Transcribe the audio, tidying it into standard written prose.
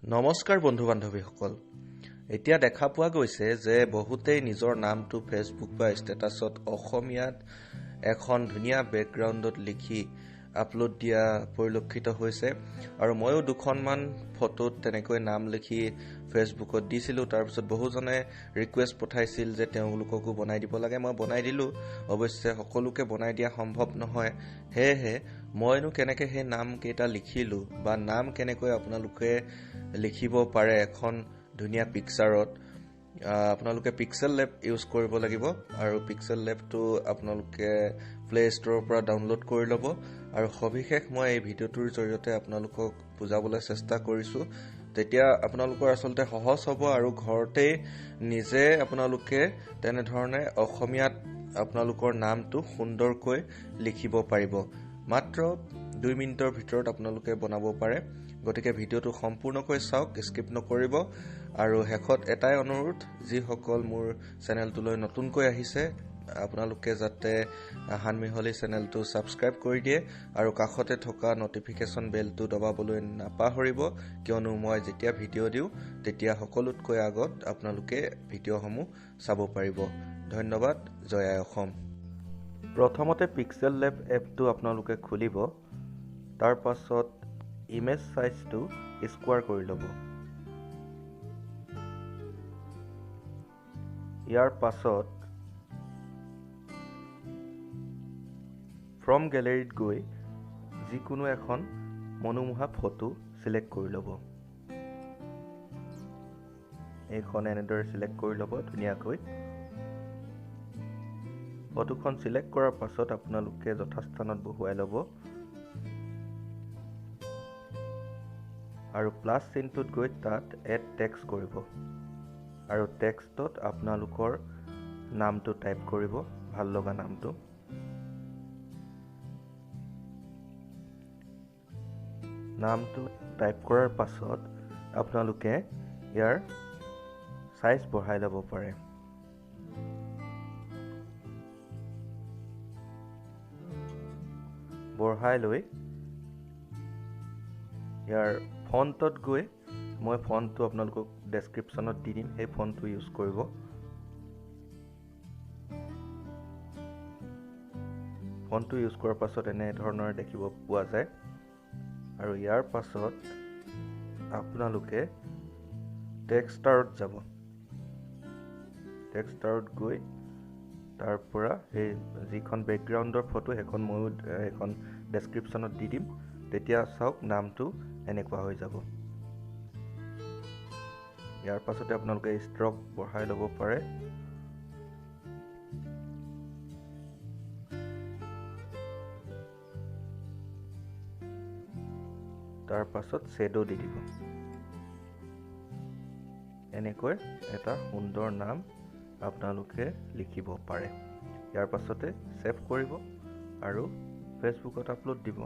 নমস্কাৰ বন্ধু বান্ধৱীসকল এতিয়া দেখা পোৱা গৈছে যে বহুতেই নিজৰ নামটো ফেচবুক বা ষ্টেটাছত অসমীয়াত এখন ধুনীয়া বেকগ্ৰাউণ্ডত লিখি আপলোড দিয়া পৰিলক্ষিত হৈছে আৰু ময়ো দুখনমান ফটোত তেনেকৈ নাম লিখি ফেচবুকত দিছিলোঁ তাৰপিছত বহুজনে ৰিকুৱেষ্ট পঠাইছিল যে তেওঁলোককো বনাই দিব লাগে মই বনাই দিলোঁ অৱশ্যে সকলোকে বনাই দিয়া সম্ভৱ নহয় হেহে মইনো কেনেকৈ সেই নাম কেইটা লিখিলোঁ বা নাম কেনেকৈ আপোনালোকে লিখিব পাৰে এখন ধুনীয়া পিক্সাৰত আপোনালোকে পিক্সেল লেব ইউজ কৰিব লাগিব আৰু পিক্সেল লেবটো আপোনালোকে প্লে ষ্টৰৰ পৰা ডাউনলোড কৰি ল'ব আৰু সবিশেষ মই এই ভিডিঅ'টোৰ জৰিয়তে আপোনালোকক বুজাবলৈ চেষ্টা কৰিছোঁ তেতিয়া আপোনালোকৰ আচলতে সহজ হ'ব আৰু ঘৰতেই নিজে আপোনালোকে তেনেধৰণে অসমীয়াত আপোনালোকৰ নামটো সুন্দৰকৈ লিখিব পাৰিব মাত্ৰ 2 মিনিটৰ ভিতৰত আপোনালোকে বনাব পাৰে গতিকে ভিডিঅ'টো সম্পূৰ্ণকৈ চাওক স্কিপ নকৰিব আৰু শেষত এটাই অনুৰোধ যিসকল মোৰ চেনেলটোলৈ নতুনকৈ আহিছে আপোনালোকে যাতে হানমিহলি চেনেলটো সাবস্ক্ৰাইব কৰি দিয়ে আৰু কাষতে থকা নটিফিকেশ্যন বেলটো দবাবলৈ নাপাহৰিব কিয়নো মই যেতিয়া ভিডিঅ' দিওঁ তেতিয়া সকলোতকৈ আগত আপোনালোকে ভিডিঅ'সমূহ চাব পাৰিব ধন্যবাদ জয় আই অসম প্ৰথমতে পিক্সেল লেব এপটো আপোনালোকে খুলিব তাৰ পাছত ইমেজ সাইজটো স্কোয়াৰ কৰি ল'ব ইয়াৰ পাছত ফ্ৰম গেলেৰীত গৈ যিকোনো এখন মনোমোহা ফটো সিলেক্ট কৰি ল'ব এইখন এনেদৰে সিলেক্ট কৰি ল'ব ধুনীয়াকৈ ফটোখন সিলেক্ট কৰাৰ পাছত আপোনালোকে যথাস্থানত বহুৱাই ল'ব আৰু প্লাস চিনটোত গৈ তাত এড টেক্সট কৰিব আৰু টেক্সটত আপোনালোকৰ নামটো টাইপ কৰিব ভাল লগা নামটো নামটো টাইপ কৰাৰ পাছত আপোনালোকে ইয়াৰ সাইজ বঢ়াই ল'ব পাৰে বঢ়াই লৈ ইয়াৰ ফন্টত গৈ মই ফন্টটো আপোনালোকক ডেসক্ৰিপচনত দি দিম সেই ফন্টটো ইউজ কৰিব ফন্টটো ইউজ কৰাৰ পাছত এনে ধৰণৰ দেখিব পোৱা যায় আৰু ইয়াৰ পাছত আপোনালোকে টেক্সটাৰত যাব টেক্সটাৰত গৈ তাৰ পৰা এই যিখন বেকগ্ৰাউণ্ডৰ ফটো সেইখন মই এখন ডেসক্ৰিপচনত দি দিম তেতিয়া চাওক নামটো এনেকুৱা হৈ যাব ইয়াৰ পাছতে আপোনালোকে ষ্ট্ৰক বঢ়াই ল'ব পাৰে তাৰ পাছত শ্বেডো দি দিব এনেকৈ এটা সুন্দৰ নাম আপোনালোকে লিখিব পাৰে ইয়াৰ পাছতে সেভ কৰিব আৰু ফেচবুকত আপলোড দিব